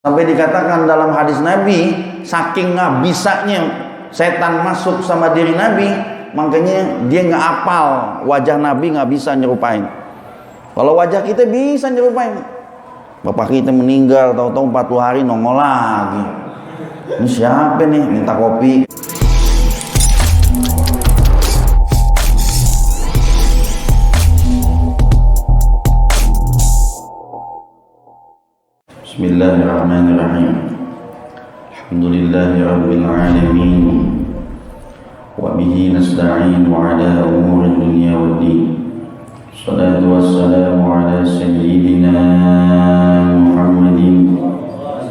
Sampai dikatakan dalam hadis Nabi, saking nggak bisanya setan masuk sama diri Nabi, makanya dia nggak apal wajah Nabi, nggak bisa nyerupain. Kalau wajah kita bisa nyerupain. Bapak kita meninggal, tahu-tahu 40 hari nongol lagi. Ini siapa nih minta kopi? Bismillahirrahmanirrahim. Alhamdulillahi rabbil alamin. Wa bihi nasta'inu ala umuri dunya waddin. Salatu wassalamu ala sayyidina Muhammadin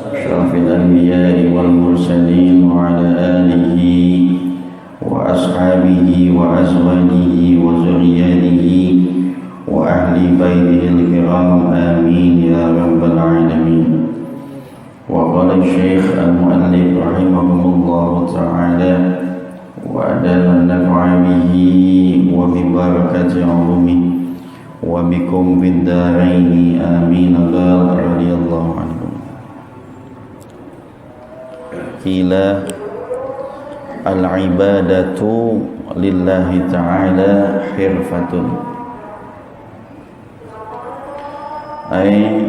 syarafil anbiya'i wal mursalin wa ala alihi wa ashabihi wa azwajihi wa zurriyyatihi wa ahli baitihi al-kiram amin ya rabbal alamin. Wa qala Syekh al-Muallif rahimahumullah ta'ala wa adala naf'a bihi wa bi barakati 'ulumihi wa bikum fid dharaini amin radhiyallahu anhum. Qila al-ibadatu lillahi ta'ala hirfatun ay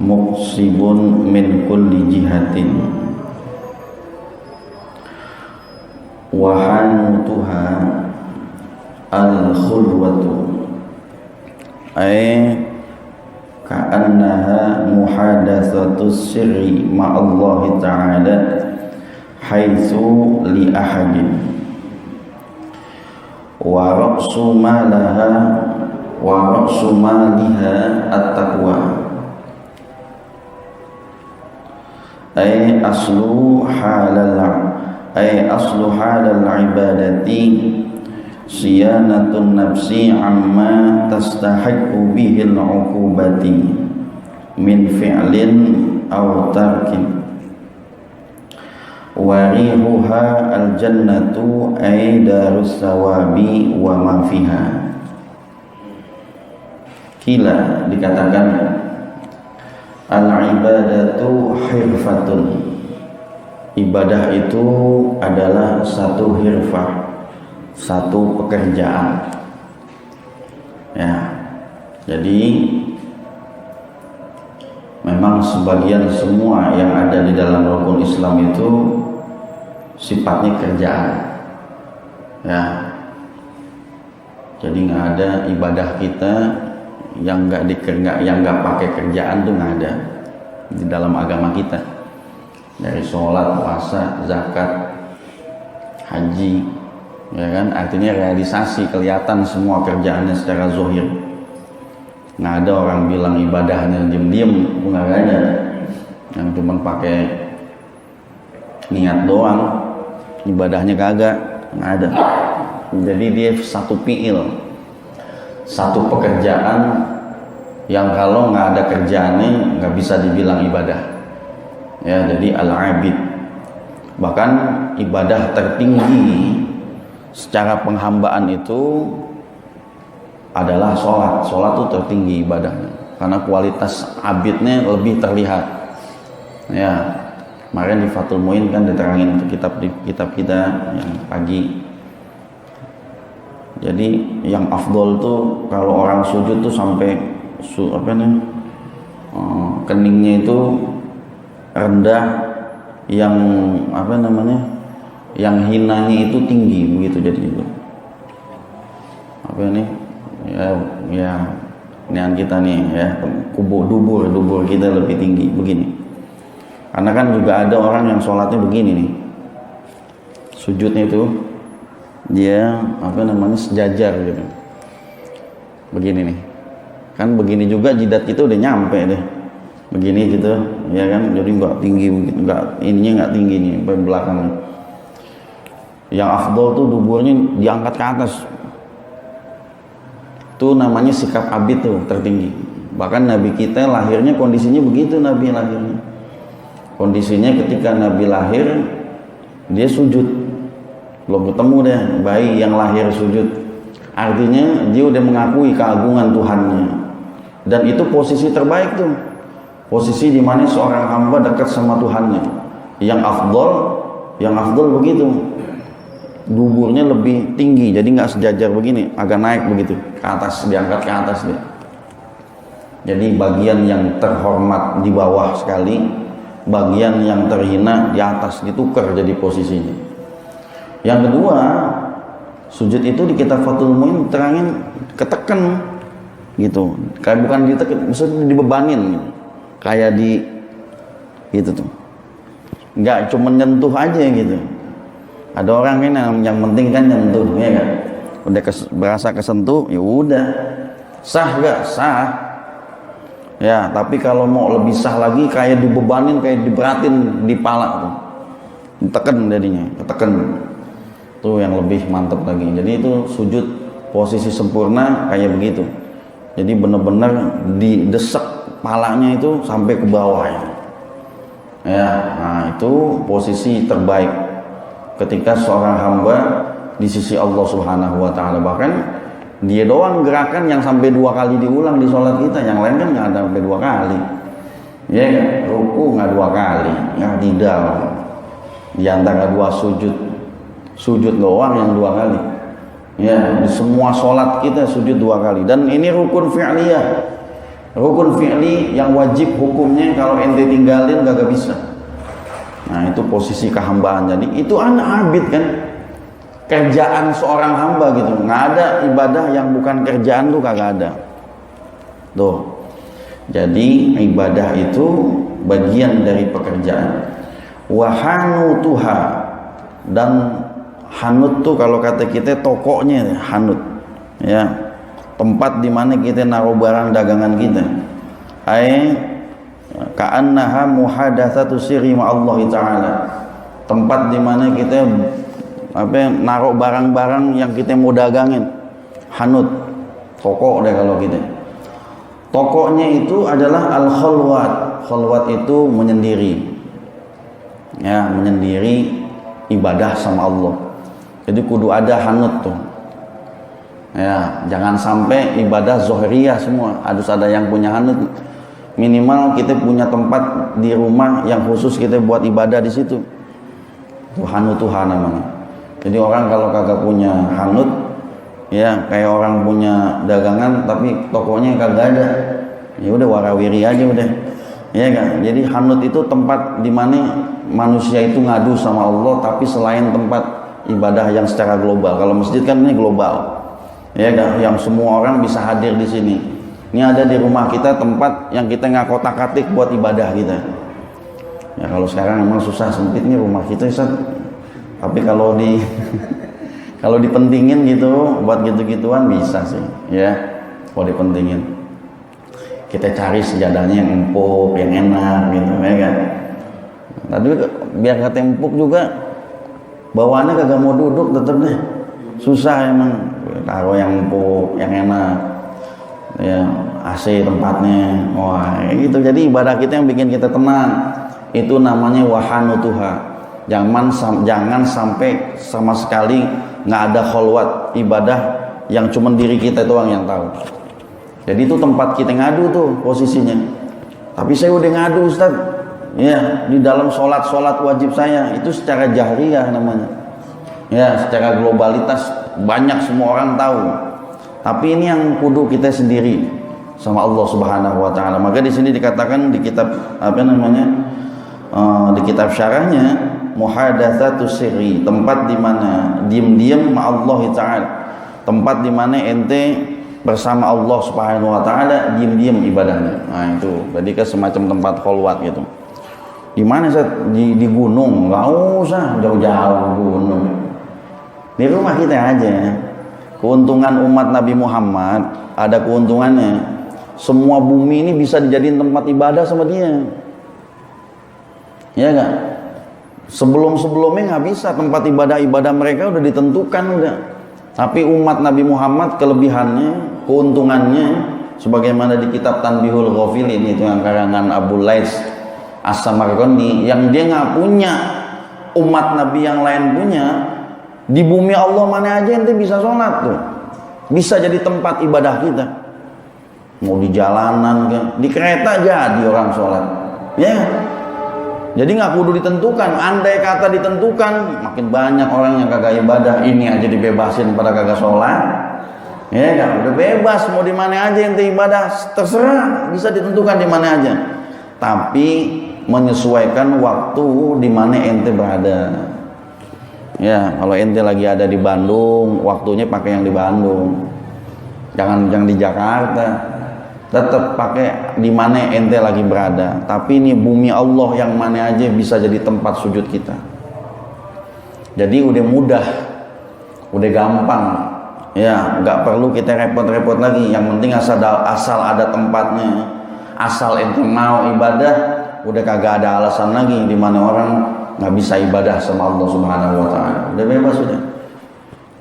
muqsibun min kulli jihatin wa hanutuha al-khulwatu ay ka'annaha muhadatsatus sirri ma'allahi ta'ala haitsu li ahadin wa ra'su malaha wa ra'su maliha at-taqwa ay aslu halal ibadati siyanatun nafsi amma tastahiqu bihil uqubati min fi'lin aw tarkin wa rihuha al-jannatu ay darus sawabi wa ma fiha. Kila dikatakan al-ibadatu hirfatun, ibadah itu adalah satu hirfah, satu pekerjaan ya. Jadi memang sebagian semua yang ada di dalam rukun Islam itu sifatnya kerjaan ya. Jadi nggak ada ibadah kita yang nggak pakai kerjaan tuh nggak ada di dalam agama kita, dari sholat, puasa, zakat, haji ya kan, artinya realisasi, kelihatan semua kerjaannya secara zahir. Nggak ada orang bilang ibadahnya diem-diem, nggak ada, yang cuma pakai niat doang, ibadahnya kagak, nggak ada. Jadi dia satu fi'il, satu pekerjaan yang kalau nggak ada kerjaannya nggak bisa dibilang ibadah ya. Jadi al-abid, bahkan ibadah tertinggi secara penghambaan itu adalah sholat. Sholat itu tertinggi ibadahnya karena kualitas abidnya lebih terlihat ya. Kemarin di Fathul Muin kan diterangin kitab kita yang pagi. Jadi yang afdol tuh kalau orang sujud tuh sampai keningnya itu rendah, yang yang hinanya itu tinggi begitu. Jadi itu ya nian kita nih ya, dubur kita lebih tinggi begini. Karena kan juga ada orang yang sholatnya begini nih, sujudnya itu dia sejajar gitu begini nih kan, begini juga jidat kita udah nyampe deh begini gitu ya kan. Jadi nggak tinggi begitu, ininya nggak tinggi nih sampai belakangnya. Yang afdol tuh duburnya diangkat ke atas, itu namanya sikap abid tuh tertinggi. Bahkan Nabi kita lahirnya kondisinya begitu. Nabi lahirnya kondisinya ketika Nabi lahir dia sujud, belum ketemu deh bayi yang lahir sujud. Artinya dia udah mengakui keagungan Tuhannya, dan itu posisi terbaik tuh. posisi di mana seorang hamba dekat sama Tuhannya. Yang afdal begitu, duburnya lebih tinggi, jadi nggak sejajar begini, agak naik begitu ke atas, diangkat ke atas dia. Jadi bagian yang terhormat di bawah sekali, bagian yang terhina di atas, ditukar jadi posisinya. Yang kedua, sujud itu di kitab Fathul Muin terangin ketekan gitu, kayak bukan ditekan, maksudnya dibebanin, kayak di gitu tuh, nggak cuma nyentuh aja gitu. Ada orang kan yang penting kan nyentuh, ya kan, udah berasa kesentuh, ya udah sah gak sah ya. Tapi kalau mau lebih sah lagi, kayak dibebanin, kayak diberatin di pala tuh, ditekan jadinya, ketekan tuh yang lebih mantap lagi. Jadi itu sujud posisi sempurna kayak begitu. Jadi benar-benar didesak palanya itu sampai ke bawah ya. Nah itu posisi terbaik ketika seorang hamba di sisi Allah Subhanahu wa Ta'ala. Bahkan dia doang gerakan yang sampai 2 kali diulang di sholat kita, yang lain kan nggak ada sampai 2 kali ya kan? Ruku nggak 2 kali, nggak tidak di antara 2 sujud doang yang 2 kali ya. Di semua sholat kita sujud 2 kali, dan ini rukun fi'liyah, rukun fi'li yang wajib hukumnya, kalau ente tinggalin gak bisa. Nah itu posisi kehambaan. Jadi itu anak abid kan, kerjaan seorang hamba gitu. Nggak ada ibadah yang bukan kerjaan tuh, kagak ada tuh. Jadi ibadah itu bagian dari pekerjaan. Wahanu tuha, dan hanut tuh kalau kata kita tokonya hanut ya, tempat dimana kita naruh barang dagangan kita. Ka'annaha muhadatsatu sirri ma'allahi ta'ala, tempat dimana kita naruh barang-barang yang kita mau dagangin. Hanut, toko deh kalau kita. Tokonya itu adalah al-khalwat. Khalwat itu menyendiri ya, menyendiri ibadah sama Allah. Jadi kudu ada hanut tuh ya, jangan sampai ibadah zohriyah semua, harus ada yang punya hanut. Minimal kita punya tempat di rumah yang khusus kita buat ibadah di situ. Itu hanut Tuhan namanya. Jadi orang kalau kagak punya hanut ya, kayak orang punya dagangan tapi tokonya kagak ada, ya udah warawiri aja udah ya kan. Jadi hanut itu tempat di mana manusia itu ngadu sama Allah, tapi selain tempat ibadah yang secara global. Kalau masjid kan ini global ya kan, yang semua orang bisa hadir di sini. Ini ada di rumah kita tempat yang kita nggak kotak-katik buat ibadah kita ya. Kalau sekarang memang susah, sempit nih rumah kita Ustaz. Tapi kalau kalau dipentingin gitu buat gitu-gituan bisa sih ya. Kalau dipentingin, kita cari sejadahnya yang empuk, yang enak gitu ya kan. Tapi biar kata empuk juga bawaannya kagak mau duduk, tetep deh susah emang. Taruh yang empuk, yang enak ya, AC tempatnya, wah gitu. Jadi ibadah kita yang bikin kita tenang, itu namanya wahanutuha. Jangan sampai sama sekali nggak ada khalwat, ibadah yang cuma diri kita doang yang tahu. Jadi itu tempat kita ngadu tuh posisinya. Tapi saya udah ngadu Ustaz ya, di dalam sholat wajib saya itu secara jahriyah namanya ya, secara globalitas banyak semua orang tahu. Tapi ini yang kudu kita sendiri sama Allah Subhanahu wa Ta'ala. Maka di sini dikatakan di kitab di kitab syarahnya, muhadatsatu sirri, tempat di mana diam-diam ma Allah Ta'ala, tempat di mana ente bersama Allah Subhanahu wa Ta'ala diam-diam ibadahnya. Nah itu berarti kan semacam tempat khalwat gitu. Di mana Ustaz? Di gunung, nggak usah jauh-jauh gunung, di rumah kita aja. Keuntungan umat Nabi Muhammad, ada keuntungannya, semua bumi ini bisa dijadiin tempat ibadah sama dia ya gak? Sebelumnya nggak bisa, tempat ibadah mereka udah ditentukan udah. Tapi umat Nabi Muhammad kelebihannya, keuntungannya, sebagaimana di kitab Tanbihul Ghafilin itu yang karangan Abu Lais As-Samarqandi, yang dia nggak punya, umat Nabi yang lain punya. Di bumi Allah mana aja ente bisa sholat tuh, bisa jadi tempat ibadah kita mau di jalanan, di kereta jadi orang sholat, ya. Jadi nggak kudu ditentukan. Andai kata ditentukan, makin banyak orang yang kagak ibadah. Ini aja dibebasin pada kagak sholat, ya kan? Udah bebas, mau di mana aja ente ibadah, terserah, bisa ditentukan di mana aja. Tapi menyesuaikan waktu di mana ente berada. Ya, kalau ente lagi ada di Bandung, waktunya pakai yang di Bandung. Jangan yang di Jakarta. Tetap pakai di mana ente lagi berada. Tapi ini bumi Allah yang mana aja bisa jadi tempat sujud kita. Jadi udah mudah, udah gampang, ya nggak perlu kita repot-repot lagi. Yang penting asal ada tempatnya, asal ente mau ibadah, udah kagak ada alasan lagi di mana orang nggak bisa ibadah sama Allah Subhanahu Wa Taala. Udah bebas sudah.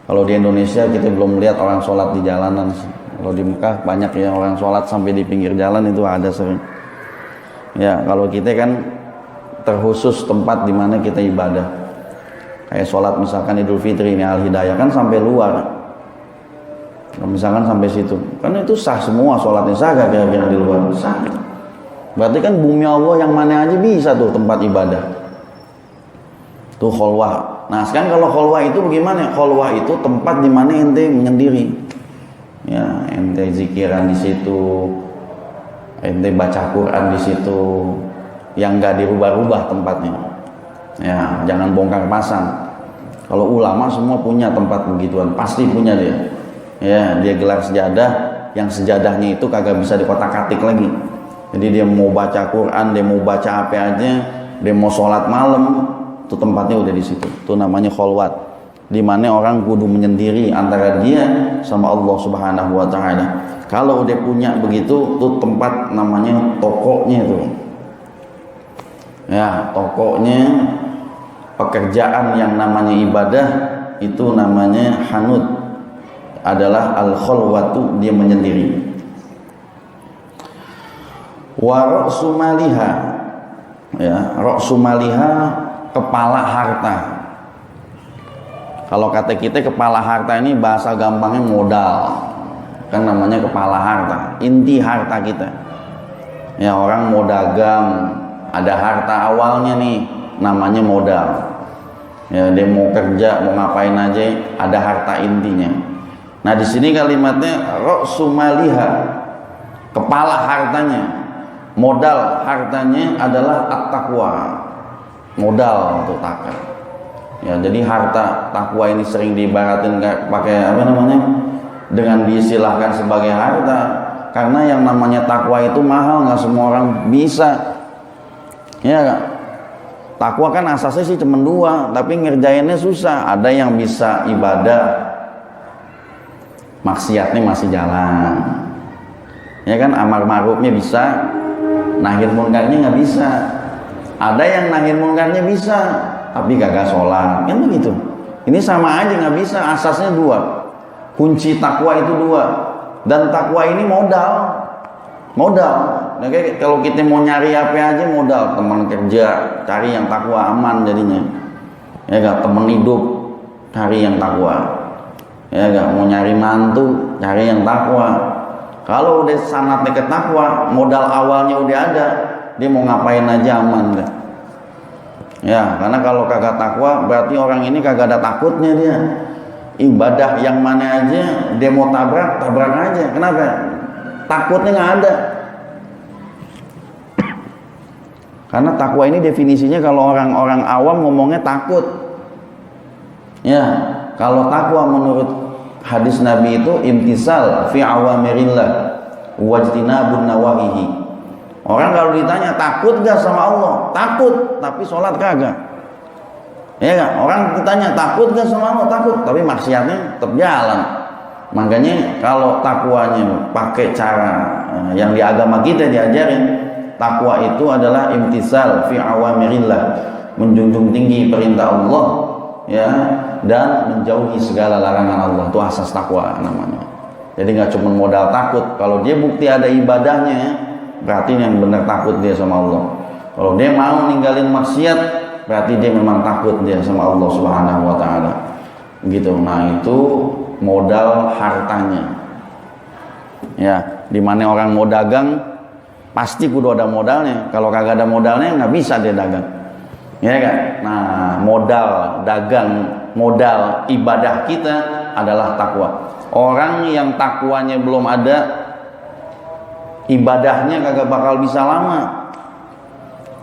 Kalau di Indonesia kita belum lihat orang sholat di jalanan. Kalau di Mekah banyak ya orang sholat sampai di pinggir jalan, itu ada sering. Ya kalau kita kan terkhusus tempat di mana kita ibadah. Kayak sholat misalkan Idul Fitri ini Al-Hidayah kan sampai luar. Misalkan sampai situ, kan itu sah semua sholatnya, sah gak kira-kira di luar? Sah. Berarti kan bumi Allah yang mana aja bisa tuh tempat ibadah. Tuh kholwah. Nah sekarang kalau kholwah itu bagaimana? Kholwah itu tempat di mana ente menyendiri. Ya, ente zikiran di situ, ente baca Quran di situ, yang nggak dirubah-rubah tempatnya. Ya, jangan bongkar pasang. Kalau ulama semua punya tempat begituan, pasti punya dia. Ya, dia gelar sejadah, yang sejadahnya itu kagak bisa dikotak-katik lagi. Jadi dia mau baca Quran, dia mau baca apa aja, dia mau sholat malam, itu tempatnya udah di situ. Itu namanya kholwat. Di mana orang kudu menyendiri antara dia sama Allah Subhanahu Wa Taala. Kalau udah punya begitu, tuh tempat namanya tokonya itu. Ya, tokonya, pekerjaan yang namanya ibadah itu namanya hanud, adalah al-kholwatu, dia menyendiri. Wa ra'su maliha, ya, ra'su maliha, kepala harta. Kalau kata kita kepala harta ini bahasa gampangnya modal, kan namanya kepala harta, inti harta kita. Ya orang mau dagang, ada harta awalnya nih, namanya modal. Ya dia mau kerja, mau ngapain aja, ada harta intinya. Nah di sini kalimatnya ra'su maliha, kepala hartanya, modal hartanya adalah at-taqwa, modal untuk takwa. Ya, jadi harta takwa ini sering diibaratin pakai apa namanya, dengan diistilahkan sebagai harta, karena yang namanya takwa itu mahal, nggak semua orang bisa. Ya, takwa kan asasnya sih cuma dua, tapi ngerjainnya susah. Ada yang bisa ibadah, maksiatnya masih jalan. Ya kan, amar ma'rufnya bisa, nahi munkarnya nggak bisa. Ada yang nahi munkarnya bisa, tapi gagal sholat, kan begitu. Ini sama aja nggak bisa, asasnya dua. Kunci takwa itu dua, dan takwa ini modal. Nah, kalau kita mau nyari apa aja modal, teman kerja cari yang takwa, aman jadinya. Ya gak, teman hidup cari yang takwa. Ya gak, mau nyari mantu cari yang takwa. Kalau udah sanatnya ke takwa, modal awalnya udah ada, dia mau ngapain aja aman gak? Ya, karena kalau kagak takwa berarti orang ini kagak ada takutnya dia. Ibadah yang mana aja dia mau tabrak aja. Kenapa? Takutnya nggak ada. Karena takwa ini definisinya kalau orang-orang awam ngomongnya takut. Ya, kalau takwa menurut hadis Nabi itu imtisal fi awamirillah wajtinabun nawahihi. Orang kalau ditanya takut gak sama Allah? Takut, tapi sholat kagak. Ya gak? Orang ditanya takut gak sama Allah? Takut, tapi maksiatnya tetap jalan. Makanya kalau takwanya pakai cara yang di agama kita diajarin, takwa itu adalah imtisal fi awamirillah, menjunjung tinggi perintah Allah, ya, dan menjauhi segala larangan Allah. Itu asas takwa namanya. Jadi nggak cuma modal takut. Kalau dia bukti ada ibadahnya, berarti yang benar takut dia sama Allah. Kalau dia mau ninggalin maksiat, berarti dia memang takut dia sama Allah Subhanahu Wa Taala. Gitu. Nah itu modal hartanya. Ya, dimana orang mau dagang pasti kudu ada modalnya. Kalau kagak ada modalnya nggak bisa dia dagang. Ya kan? Nah, modal dagang, modal ibadah kita adalah takwa. Orang yang takwanya belum ada, ibadahnya kagak bakal bisa lama.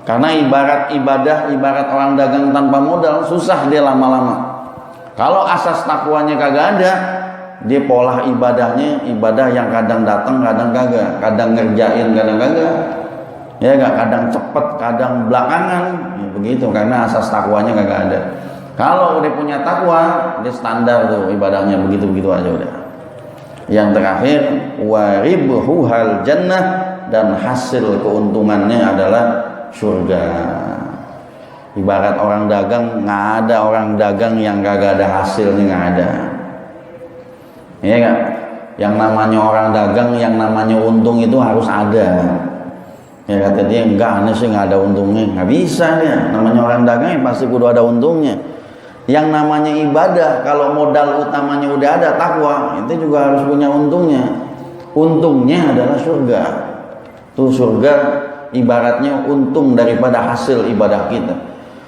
Karena ibarat ibadah, ibarat orang dagang tanpa modal, susah dia lama-lama. Kalau asas takwanya kagak ada, dia pola ibadahnya ibadah yang kadang datang, kadang kagak, kadang ngerjain, kadang kagak. Ya gak, kadang cepet, kadang belakangan. Ya, begitu, karena asas takwanya kagak ada. Kalau udah punya takwa, dia standar tuh ibadahnya begitu-begitu aja udah. Yang terakhir, waribhuhal jannah, dan hasil keuntungannya adalah surga. Ibarat orang dagang, nggak ada orang dagang yang kagak ada hasilnya, nggak ada. Iya nggak? Yang namanya orang dagang, yang namanya untung itu harus ada. Ya kata dia, enggak, aneh sih nggak ada untungnya. Nggak bisa dia. Namanya orang dagang ya pasti kudu ada untungnya. Yang namanya ibadah, kalau modal utamanya udah ada, takwa, itu juga harus punya untungnya. Untungnya adalah surga. Tuh surga ibaratnya untung daripada hasil ibadah kita.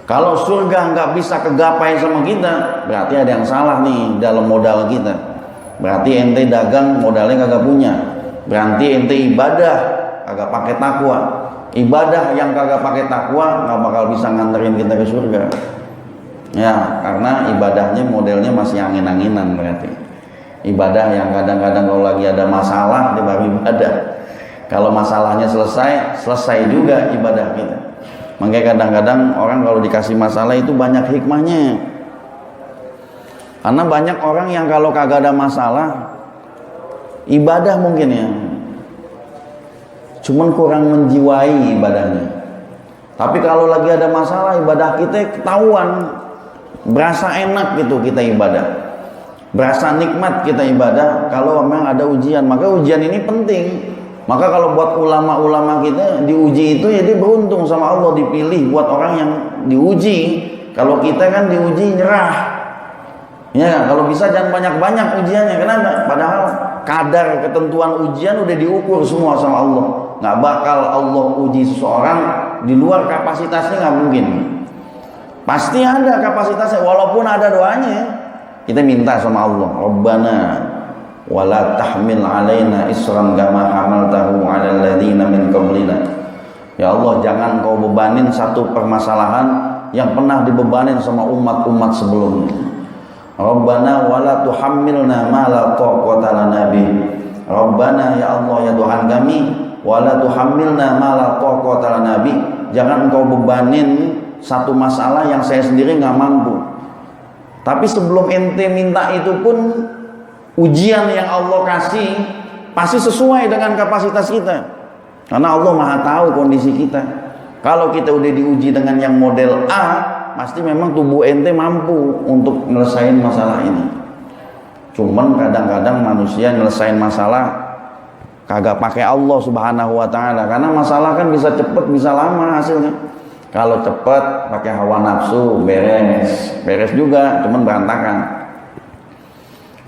Kalau surga nggak bisa kegapai sama kita, berarti ada yang salah nih dalam modal kita. Berarti ente dagang modalnya kagak punya. Berarti ente ibadah kagak pakai takwa. Ibadah yang kagak pakai takwa nggak bakal bisa nganterin kita ke surga. Ya, karena ibadahnya modelnya masih angin-anginan berarti. Ibadah yang kadang-kadang kalau lagi ada masalah dia baru ibadah. Kalau masalahnya selesai juga ibadah kita. Makanya kadang-kadang orang kalau dikasih masalah itu banyak hikmahnya. Karena banyak orang yang kalau kagak ada masalah, ibadah mungkin ya, cuman kurang menjiwai ibadahnya. Tapi kalau lagi ada masalah, ibadah kita ketahuan, berasa enak gitu kita ibadah, berasa nikmat kita ibadah kalau memang ada ujian. Maka ujian ini penting. Maka kalau buat ulama-ulama kita diuji itu ya dia beruntung sama Allah, dipilih buat orang yang diuji. Kalau kita kan diuji nyerah. Ya, kalau bisa jangan banyak-banyak ujiannya. Kenapa? Padahal kadar ketentuan ujian udah diukur semua sama Allah. Nggak bakal Allah uji seseorang di luar kapasitasnya, nggak mungkin. Pasti ada kapasitasnya, walaupun ada doanya. Kita minta sama Allah, Rabbana wala tahmil alaina isran kama hamaltahu ala alladziina min qablina. Ya Allah, jangan kau bebanin satu permasalahan yang pernah dibebanin sama umat-umat sebelumnya. Rabbana wala tuhammilna ma la taqata lana bih. Rabbana, ya Allah ya Tuhan kami, wala tuhammilna ma la taqata lana bih. Jangan engkau bebanin satu masalah yang saya sendiri nggak mampu. Tapi sebelum ente minta itu pun, ujian yang Allah kasih pasti sesuai dengan kapasitas kita. Karena Allah Maha tahu kondisi kita. Kalau kita udah diuji dengan yang model A, pasti memang tubuh ente mampu untuk nyelesain masalah ini. Cuman kadang-kadang manusia nyelesain masalah kagak pakai Allah Subhanahu wa taala. Karena masalah kan bisa cepet, bisa lama hasilnya. Kalau cepet pakai hawa nafsu, beres juga, cuman berantakan.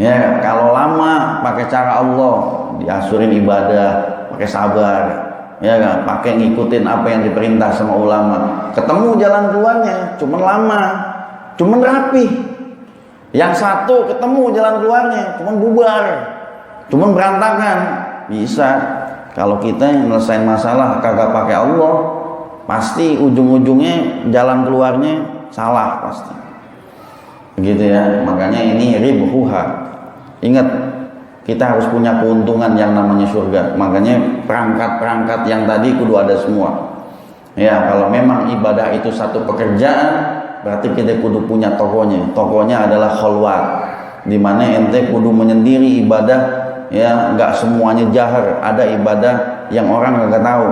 Ya, kalau lama pakai cara Allah, diasurin ibadah, pakai sabar, ya kan, pakai ngikutin apa yang diperintah sama ulama. Ketemu jalan keluarnya, cuman lama, cuman rapi. Yang satu ketemu jalan keluarnya, cuman bubar, cuman berantakan. Bisa. Kalau kita nyelesain masalah kagak pakai Allah, pasti ujung-ujungnya jalan keluarnya salah pasti. Begitu ya. Makanya ini ribhuha. Ingat, kita harus punya keuntungan yang namanya surga. Makanya perangkat-perangkat yang tadi kudu ada semua. Ya, kalau memang ibadah itu satu pekerjaan, berarti kita kudu punya tokonya. Tokonya adalah khalwat, dimana ente kudu menyendiri ibadah. Ya, nggak semuanya jahar. Ada ibadah yang orang nggak tahu.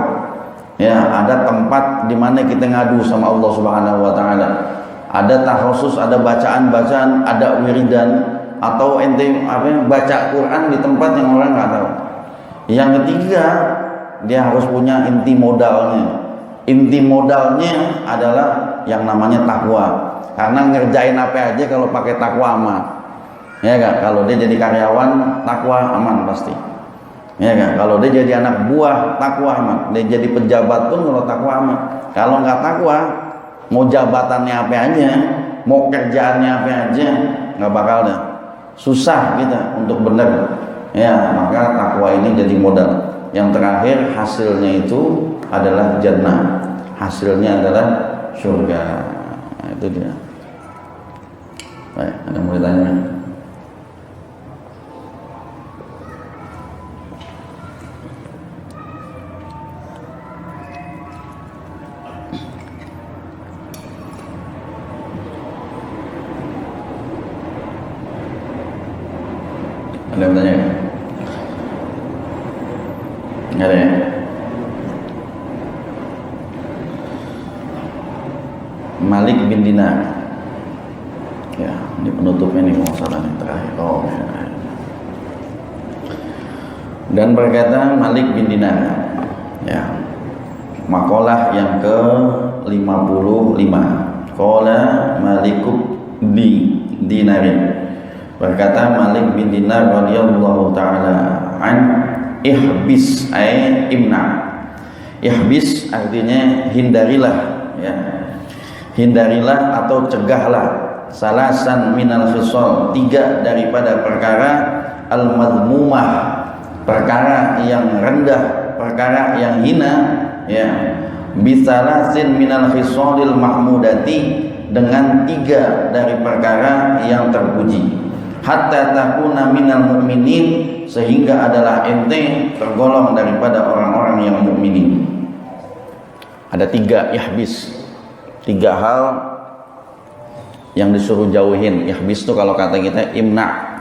Ya, ada tempat dimana kita ngadu sama Allah Subhanahu Wa Taala. Ada takhusus, ada bacaan-bacaan, ada wiridan. Atau ente baca Quran di tempat yang orang nggak tahu. Yang ketiga, dia harus punya inti modalnya. Inti modalnya adalah yang namanya takwa. Karena ngerjain apa aja kalau pakai takwa aman. Ya kan? Kalau dia jadi karyawan, takwa aman pasti. Ya kan? Kalau dia jadi anak buah takwa amat, dia jadi pejabat pun kalau takwa amat. Kalau nggak takwa, mau jabatannya apa aja, mau kerjaannya apa aja, nggak bakal deh. Susah kita untuk benar. Ya, maka takwa ini jadi modal. Yang terakhir hasilnya itu adalah jannah. Hasilnya adalah surga. Nah, itu dia. Baik, ada yang mau ditanya? Ada yang bertanya? Nggak ada ya? Malik bin Dinar. Ya, ini penutupnya nih masalah yang terakhir. Oh, ya. Dan berkata Malik bin Dinar, ya, makalah yang ke-55. Qala Malikub Dinarin. Berkata Malik bin Dinar radhiyallahu taala an, ihbis ay imna. Ihbis artinya hindarilah, ya. Hindarilah atau cegahlah salasan minal khisal, 3 daripada perkara al-madmumah, perkara yang rendah, perkara yang hina, ya. Bisalasin minal khisalil mahmudati, dengan 3 dari perkara yang terpuji. Hatta takuna minal mu'minin, sehingga adalah ente tergolong daripada orang-orang yang mukminin. Ada 3 ihbis, 3 hal yang disuruh jauhin. Ihbis itu kalau kata kita imna,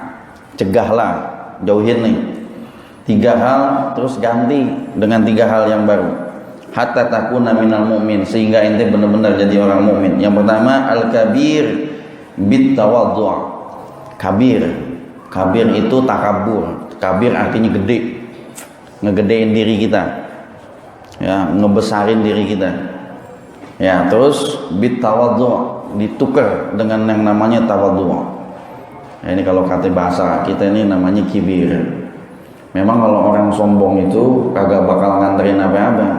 cegahlah, jauhin nih. 3 hal terus ganti dengan 3 hal yang baru. Hatta takuna minal mu'min, sehingga ente benar-benar jadi orang mukmin. Yang pertama al-kabir bit tawadhu'. Kabir itu takabur. Kabir artinya gede, ngegedein diri kita, ya, ngebesarin diri kita, ya. Terus bit tawadhu, ditukar dengan yang namanya tawadhu. Ya, ini kalau kata bahasa kita ini namanya kibir. Memang kalau orang sombong itu kagak bakal nganterin apa-apa,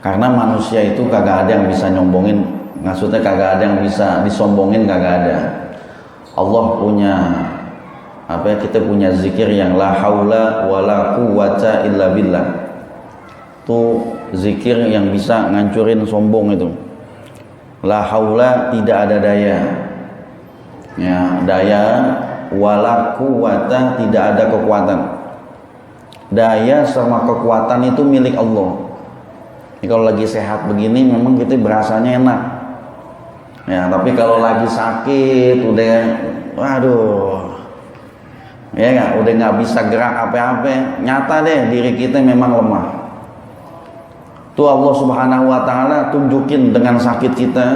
karena manusia itu kagak ada yang bisa nyombongin. Maksudnya kagak ada yang bisa disombongin, kagak ada. Allah punya apa ya, kita punya zikir yang la haula wala quwata illa billah. Itu zikir yang bisa ngancurin sombong itu. La haula, tidak ada daya. Ya, daya, wala quwata, tidak ada kekuatan. Daya sama kekuatan itu milik Allah. Ini kalau lagi sehat begini memang kita berasanya enak. Ya, tapi kalau lagi sakit udah, waduh, ya nggak, udah nggak bisa gerak apa-apa, nyata deh diri kita memang lemah. Tuh Allah Subhanahu Wa Taala tunjukin dengan sakit kita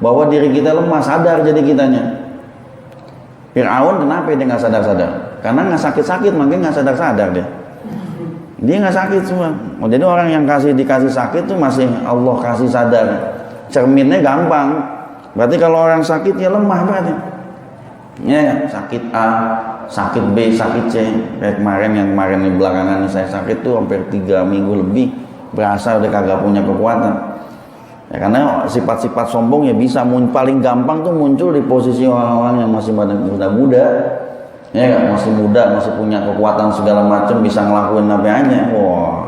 bahwa diri kita lemah, sadar jadi kitanya. Fir'aun kenapa dia nggak sadar-sadar? Karena nggak sakit-sakit, makanya nggak sadar-sadar dia. Dia nggak sakit semua. Oh, jadi orang yang dikasih sakit tuh masih Allah kasih sadar. Cerminnya gampang. Berarti kalau orang sakit ya lemah berarti. Ya, sakit A, sakit B, sakit C. Kayak kemarin di belakangan saya sakit tuh hampir 3 minggu lebih, berasa udah kagak punya kekuatan. Ya, karena sifat-sifat sombong ya bisa paling gampang tuh muncul di posisi orang-orang yang masih muda-muda. Ya kan, masih muda, masih punya kekuatan segala macam, bisa ngelakuin apa aja. Wah.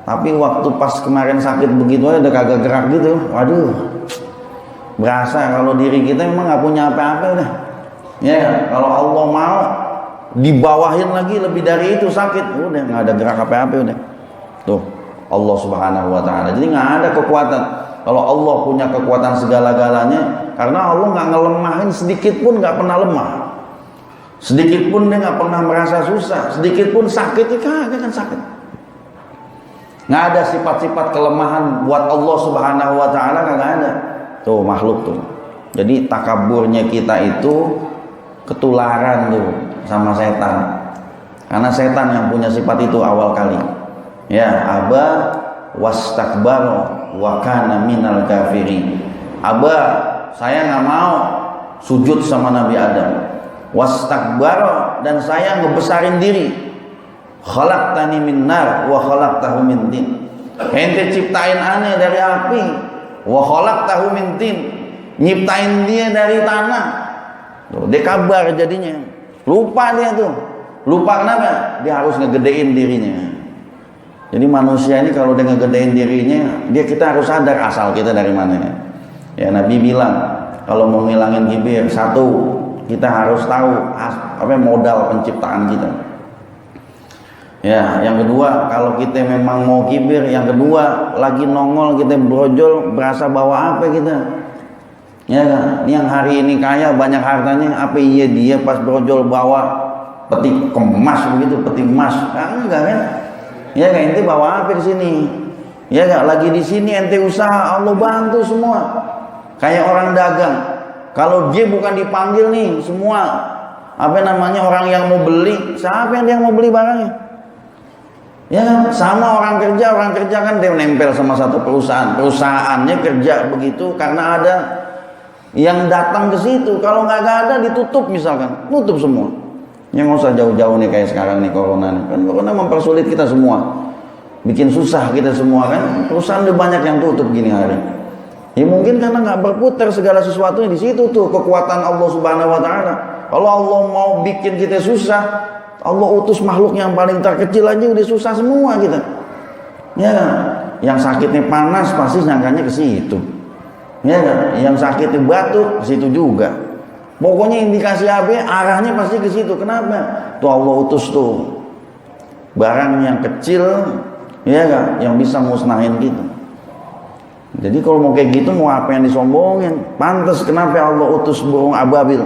Tapi waktu pas kemarin sakit begitu aja udah kagak gerak gitu. Waduh. Berasa kalau diri kita memang nggak punya apa-apa udah. Ya, kalau Allah mau dibawahin lagi lebih dari itu sakit, udah nggak ada gerak apa-apa udah. Tuh Allah Subhanahu Wa Taala. Jadi nggak ada kekuatan. Kalau Allah punya kekuatan segala-galanya, karena Allah nggak ngelemahin sedikit pun, nggak pernah lemah. Sedikit pun dia nggak pernah merasa susah. Sedikit pun sakit, ya kagak kan sakit. Nggak ada sifat-sifat kelemahan buat Allah Subhanahu Wa Taala, kagak ada. Tuh makhluk tuh. Jadi takaburnya kita itu ketularan tuh sama setan. Karena setan yang punya sifat itu awal kali. Ya, aba wastakbara wa kana minal kafirin. Aba, saya nggak mau sujud sama Nabi Adam. Wastakbara, dan saya ngebesarin diri. Khalaqtani min nar wa khalaqtahu min tin. Ente ciptain aneh dari api, wa khalaqtahu min tin. Nyiptain dia dari tanah. Tuh, dia kabar jadinya. Lupa dia tuh. Lupa kenapa? Dia harus ngegedein dirinya. Jadi manusia ini kalau dia ngegedein dirinya, kita harus sadar asal kita dari mana. Ya Nabi bilang, kalau mau ngilangin kibir, satu, kita harus tahu apa modal penciptaan kita. Ya, yang kedua, kalau kita memang mau kibir, yang kedua lagi nongol kita brojol, berasa bawa apa kita? Ya kan? Yang hari ini kaya banyak hartanya, apa iya dia pas brojol bawa peti kemas begitu, peti emas? Enggak kan? Ya kan, ente bawa apa di sini? Ya kan, lagi di sini ente usaha, Allah bantu semua. Kayak orang dagang, kalau dia bukan dipanggil nih semua orang yang mau beli, siapa yang mau beli barangnya? Ya kan, sama orang kerja kan dia nempel sama satu perusahaannya kerja begitu karena ada yang datang ke situ. Kalau nggak ada ditutup misalkan, tutup semua. Yang nggak usah jauh-jauh nih kayak sekarang nih corona nih. Kan corona mempersulit kita semua, bikin susah kita semua kan. Perusahaan udah banyak yang tutup gini hari. Ya mungkin karena nggak berputar segala sesuatunya di situ tuh kekuatan Allah Subhanahu Wa Taala. Kalau Allah mau bikin kita susah, Allah utus makhluk yang paling terkecil aja udah susah semua kita. Ya kan? Yang sakitnya panas pasti nyangkanya ke situ. Ya kan? Yang sakitnya batuk ke situ juga. Pokoknya indikasi apa arahnya pasti ke situ. Kenapa? Tuh Allah utus tuh barang yang kecil, ya kan? Yang bisa musnahin kita. Jadi kalau mau kayak gitu mau apa yang disombongin? Pantas kenapa Allah utus burung ababil?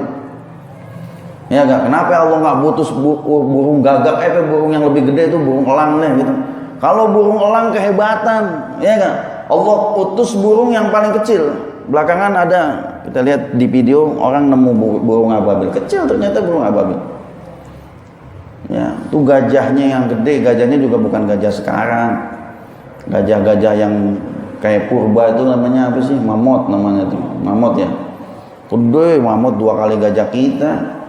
Ya gak? Kenapa Allah nggak putus burung gagak? Burung yang lebih gede itu burung elang deh gitu. Kalau burung elang kehebatan, ya gak? Allah utus burung yang paling kecil. Belakangan ada kita lihat di video orang nemu burung ababil kecil, ternyata burung ababil. Ya, tuh gajahnya yang gede, gajahnya juga bukan gajah sekarang. Gajah-gajah yang kayak purba itu namanya apa sih? Mamut namanya tuh. Mamut ya. Gede, mamut 2 kali gajah kita.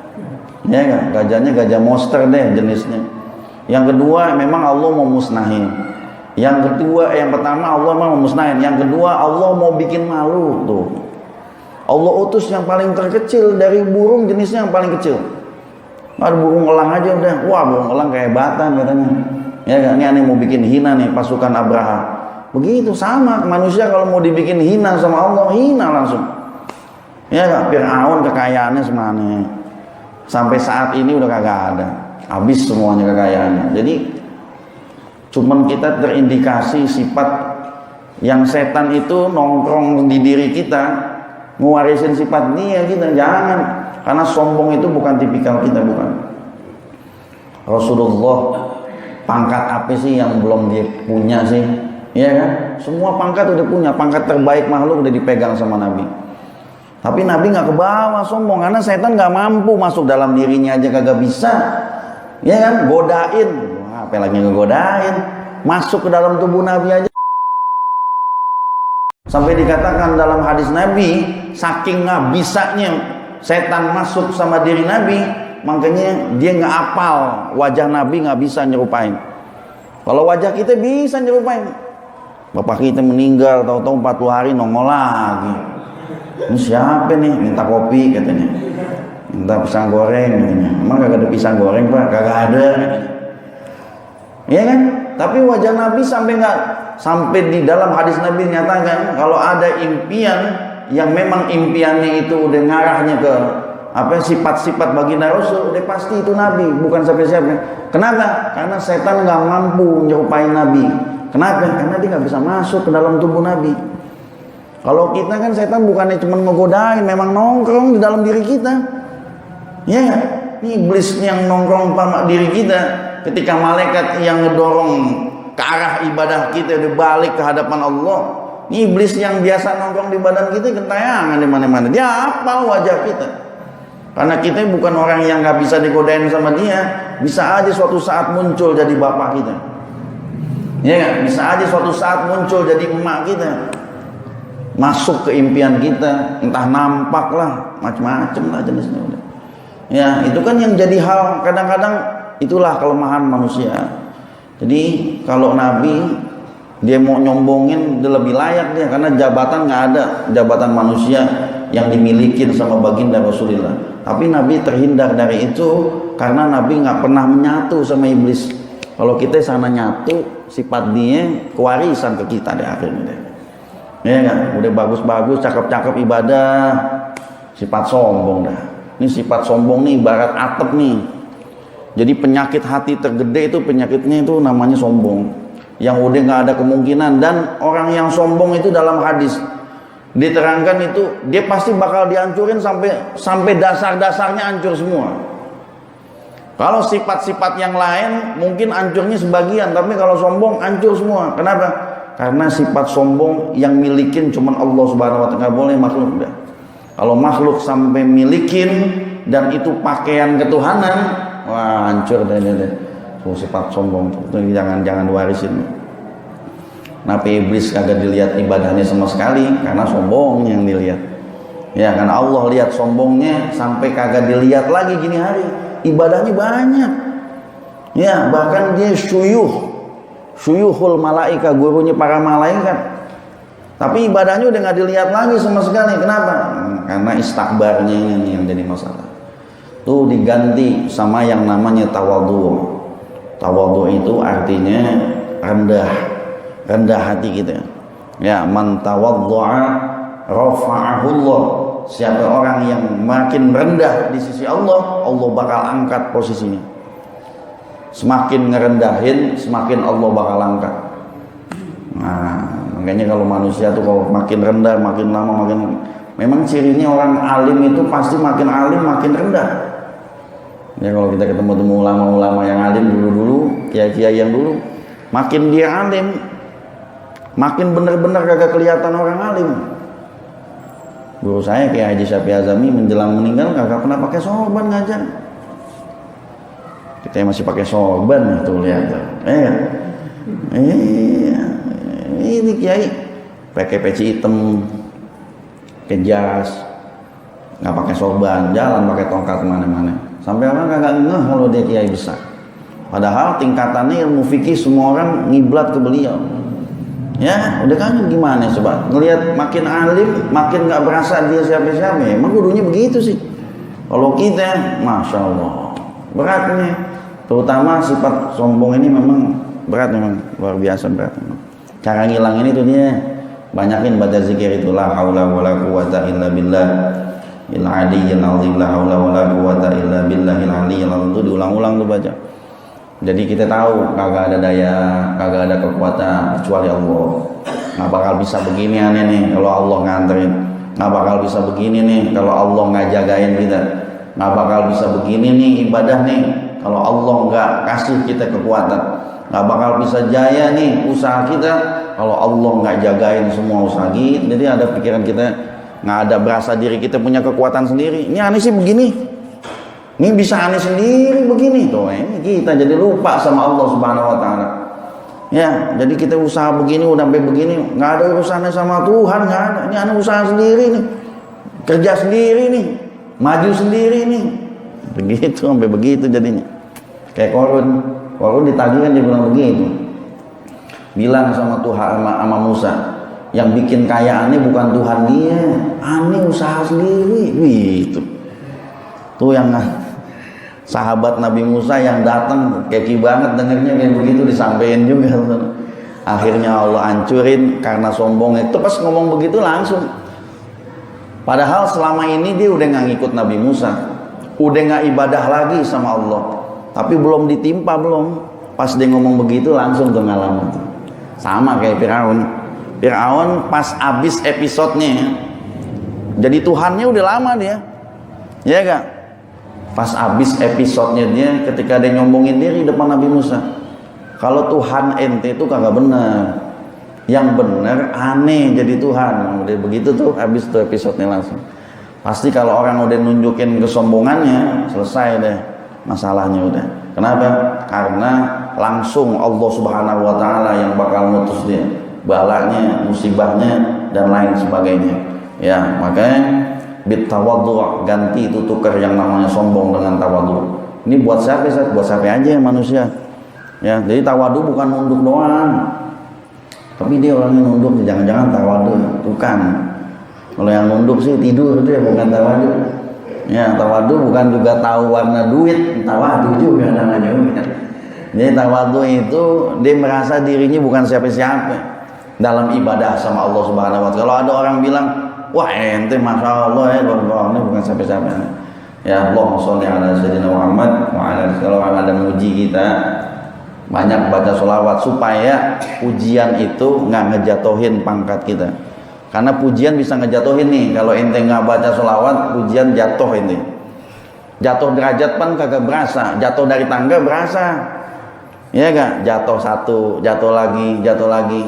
Ya kan, gajahnya gajah monster deh jenisnya. Yang kedua memang Allah mau musnahin. Yang pertama Allah mau musnahin. Yang kedua Allah mau bikin malu tuh. Allah utus yang paling terkecil dari burung jenisnya yang paling kecil. Ada burung elang aja udah, wah burung elang kehebatan katanya. Ya kan, ini aneh mau bikin hina nih pasukan Abraha. Begitu sama manusia kalau mau dibikin hina sama Allah, hina langsung. Ya kan, Fir'aun kekayaannya semana. Sampai saat ini udah kagak ada, habis semuanya kekayaannya. Jadi cuman kita terindikasi sifat yang setan itu nongkrong di diri kita, ngewarisin sifat dia kita. Jangan, karena sombong itu bukan tipikal kita, bukan. Rasulullah pangkat apa sih yang belum dia punya sih? Iya kan? Semua pangkat udah punya, pangkat terbaik makhluk udah dipegang sama Nabi. Tapi Nabi nggak ke bawah sombong, karena setan nggak mampu masuk dalam dirinya aja kagak bisa, ya kan? Godain, wah, apa lagi ngegodain? Masuk ke dalam tubuh Nabi aja. Sampai dikatakan dalam hadis Nabi, saking nggak bisanya setan masuk sama diri Nabi, makanya dia nggak apal wajah Nabi, nggak bisa nyerupain. Kalau wajah kita bisa nyerupain. Bapak kita meninggal, tahu-tahu 40 hari nongol lagi. Ini siapa nih minta kopi katanya, minta pisang goreng katanya. Emang kagak ada pisang goreng pak? Kagak ada. Iya kan? Tapi wajah Nabi sampai di dalam hadis Nabi nyatakan kalau ada impian yang memang impiannya itu udah ngarahnya ke sifat-sifat baginda Rasul, udah pasti itu Nabi, bukan siapa-siapa. Kenapa? Karena setan nggak mampu nyerupain Nabi. Kenapa? Karena dia nggak bisa masuk ke dalam tubuh Nabi. Kalau kita kan setan bukannya cuma ngegodain, memang nongkrong di dalam diri kita. Ya, iblis yang nongkrong pada diri kita. Ketika malaikat yang ngedorong ke arah ibadah kita udah balik ke hadapan Allah, iblis yang biasa nongkrong di badan kita gentayangan di mana-mana. Dia hafal wajah kita. Karena kita bukan orang yang nggak bisa digodain sama dia, bisa aja suatu saat muncul jadi bapak kita. Ya kan? Bisa aja suatu saat muncul jadi emak kita. Masuk ke impian kita, entah nampak lah, macam-macam lah jenisnya udah. Ya, itu kan yang jadi hal kadang-kadang itulah kelemahan manusia. Jadi kalau Nabi dia mau nyombongin, dia lebih layak dia, karena jabatan nggak ada jabatan manusia yang dimiliki sama baginda Rasulullah. Tapi Nabi terhindar dari itu karena Nabi nggak pernah menyatu sama iblis. Kalau kita sana nyatu, sifat dia kewarisan ke kita di akhirnya. Ya kan, udah bagus-bagus, cakep-cakep ibadah, sifat sombong dah. Ini sifat sombong nih ibarat atap nih. Jadi penyakit hati tergede itu penyakitnya itu namanya sombong. Yang udah nggak ada kemungkinan, dan orang yang sombong itu dalam hadis diterangkan itu dia pasti bakal dihancurin sampai dasar-dasarnya hancur semua. Kalau sifat-sifat yang lain mungkin hancurnya sebagian, tapi kalau sombong hancur semua. Kenapa? Karena sifat sombong yang milikin cuman Allah Subhanahu wa taala, nggak boleh makhluk dah. Kalau makhluk sampai milikin dan itu pakaian ketuhanan, wah hancur deh. Oh, sifat sombong itu jangan warisin. Nabi iblis kagak dilihat ibadahnya sama sekali karena sombong yang dilihat. Ya, karena Allah lihat sombongnya sampai kagak dilihat lagi gini hari. Ibadahnya banyak. Ya, bahkan dia syuyuhul malaika, gurunya para malaikat. Tapi ibadahnya udah nggak dilihat lagi sama sekali. Kenapa? Karena istakbarnya ini yang jadi masalah. Tuh diganti sama yang namanya tawadhu. Tawadhu itu artinya rendah hati kita. Ya, man tawaddu'a rafa'ahullah. Siapa orang yang makin rendah di sisi Allah, Allah bakal angkat posisinya. Semakin ngerendahin, semakin Allah bakal angkat. Nah, makanya kalau manusia tuh kalau makin rendah, makin lama memang cirinya orang alim itu pasti makin alim makin rendah. Ya, kalau kita ketemu ulama-ulama yang alim dulu, kiai-kiai yang dulu, makin dia alim, makin benar-benar kagak kelihatan orang alim. Guru saya Kiai Haji Syafi'i Azami menjelang meninggal kagak pernah pakai sorban ngajar. Kita masih pakai sorban tuh, lihat tuh. Ini kiai pakai peci hitam, pakai jas, nggak pakai sorban, jalan pakai tongkat kemana-mana. Sampai orang kagak ngeh kalau dia kiai besar. Padahal tingkatannya ilmu fikih semua orang ngiblat ke beliau. Ya, udah kan gimana coba? Ngelihat makin alim, makin nggak berasa dia siapa-siapa. Emang gurunya begitu sih. Kalau kita, masya Allah, beratnya. Terutama sifat sombong ini memang berat, memang luar biasa berat. Cara ngilang ini tuh dia banyakin baca zikir itu, la haula wala quwata illa billah il aliyyil azim, la haula wala quwata illa billahil aliyyil azim. Itu diulang-ulang tuh baca. Jadi kita tahu kagak ada daya, kagak ada kekuatan kecuali Allah. Nggak bakal bisa begini aneh nih kalau Allah nganterin. Nggak bakal bisa begini nih kalau Allah nggak jagain kita. Nggak bakal bisa begini nih ibadah nih kalau Allah nggak kasih kita kekuatan. Nggak bakal bisa jaya nih usaha kita kalau Allah nggak jagain semua usaha kita. Jadi ada pikiran kita, nggak ada berasa diri kita punya kekuatan sendiri. Ini aneh sih begini. Ini bisa aneh sendiri begini tuh. Ini kita jadi lupa sama Allah Subhanahu wa taala. Ya, jadi kita usaha begini udah sampai begini, nggak ada urusannya sama Tuhan, nggak ada. Ini aneh usaha sendiri nih. Kerja sendiri nih. Maju sendiri nih. Begitu sampai begitu jadinya. Kayak Korun ditagih kan dia bilang begitu. Bilang sama Tuhan sama Musa, yang bikin kaya aneh bukan Tuhan dia, aneh usaha sendiri. Gitu. Tuh yang sahabat Nabi Musa yang datang keki banget dengernya kayak begitu disampaikan juga. Akhirnya Allah hancurin karena sombong. Itu pas ngomong begitu langsung. Padahal selama ini dia udah nggak ngikut Nabi Musa, udah nggak ibadah lagi sama Allah. Tapi belum ditimpa belum. Pas dia ngomong begitu langsung tuh ngalamin. Sama kayak Firaun. Firaun pas abis episodenya, jadi Tuhannya udah lama dia. Ya gak? Pas abis episodenya dia ketika dia nyombongin diri depan Nabi Musa, kalau Tuhan ente itu kagak benar, yang benar aneh jadi Tuhan. Udah begitu tuh habis tuh episodenya langsung. Pasti kalau orang udah nunjukin kesombongannya, selesai deh masalahnya udah. Kenapa? Karena langsung Allah Subhanahu wa taala yang bakal ngutus dia, balanya, musibahnya dan lain sebagainya. Ya, makanya bitawadhu, ganti itu tukar yang namanya sombong dengan tawadhu. Ini buat siapa? Buat siapa aja manusia. Ya, jadi tawadu bukan nunduk doang. Tapi dia orangnya nunduk, jangan-jangan tawadu, bukan. Kalau yang nunduk sih tidur itu ya, bukan tawadu. Ya, tawadu bukan juga tahu warna duit, tawadu juga namanya. Jadi tawadu itu dia merasa dirinya bukan siapa-siapa dalam ibadah sama Allah Subhanahu wa taala. Kalau ada orang bilang, "Wah, ente Masya Allah ya, ini bukan siapa-siapa." Ya, Allahumma sholli ala sayyidina Muhammad wa ala kalau ada muji kita banyak baca sholawat supaya pujian itu nggak ngejatuhin pangkat kita. Karena pujian bisa ngejatuhin nih. Kalau ente nggak baca sholawat, pujian jatuh ini. Jatuh derajat pan kagak berasa, jatuh dari tangga berasa. Iya gak? Jatuh satu, jatuh lagi.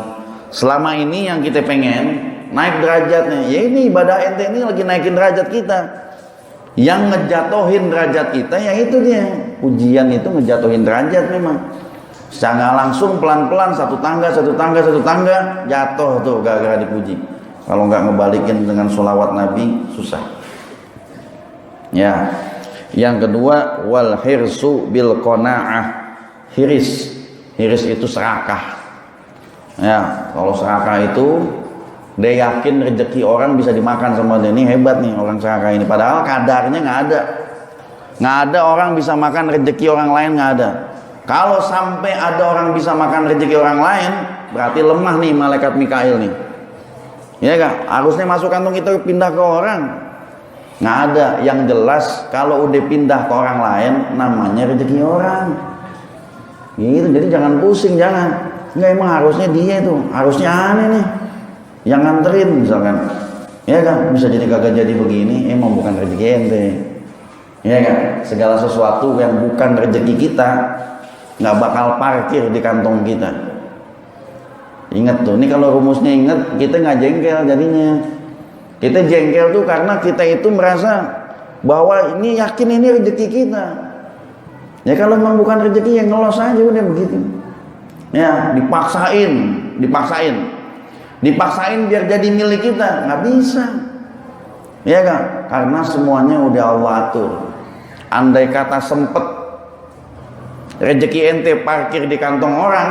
Selama ini yang kita pengen naik derajatnya, ya ini ibadah ente ini lagi naikin derajat kita. Yang ngejatuhin derajat kita, ya itu dia. Pujian itu ngejatuhin derajat memang. Secara langsung pelan-pelan satu tangga jatuh tuh gara-gara dipuji. Kalau nggak ngebalikin dengan sholawat Nabi susah. Ya, yang kedua wal hirsu bil qanaah. Hiris itu serakah. Ya, kalau serakah itu dia yakin rezeki orang bisa dimakan sama dia. Ini hebat nih orang serakah ini. Padahal kadarnya nggak ada orang bisa makan rezeki orang lain, nggak ada. Kalau sampai ada orang bisa makan rezeki orang lain, berarti lemah nih malaikat Mikail nih. Ya kan? Harusnya masuk kantong kita pindah ke orang. Nggak ada. Yang jelas kalau udah pindah ke orang lain, namanya rezeki orang. Gitu. Jadi jangan pusing, jangan. Nggak, emang harusnya dia itu, harusnya aneh nih yang nganterin misalkan. Ya kan? Bisa jadi kagak jadi begini, emang bukan rezeki ente. Ya kan? Segala sesuatu yang bukan rezeki kita nggak bakal parkir di kantong kita. Ingat tuh, ini kalau rumusnya ingat, kita nggak jengkel jadinya. Kita jengkel tuh karena kita itu merasa bahwa ini yakin ini rezeki kita. Ya kalau memang bukan rezeki, yang ngelos aja udah begitu. Ya, dipaksain biar jadi milik kita, nggak bisa. Ya kan? Karena semuanya udah Allah atur. Andai kata sempet rezeki ente parkir di kantong orang,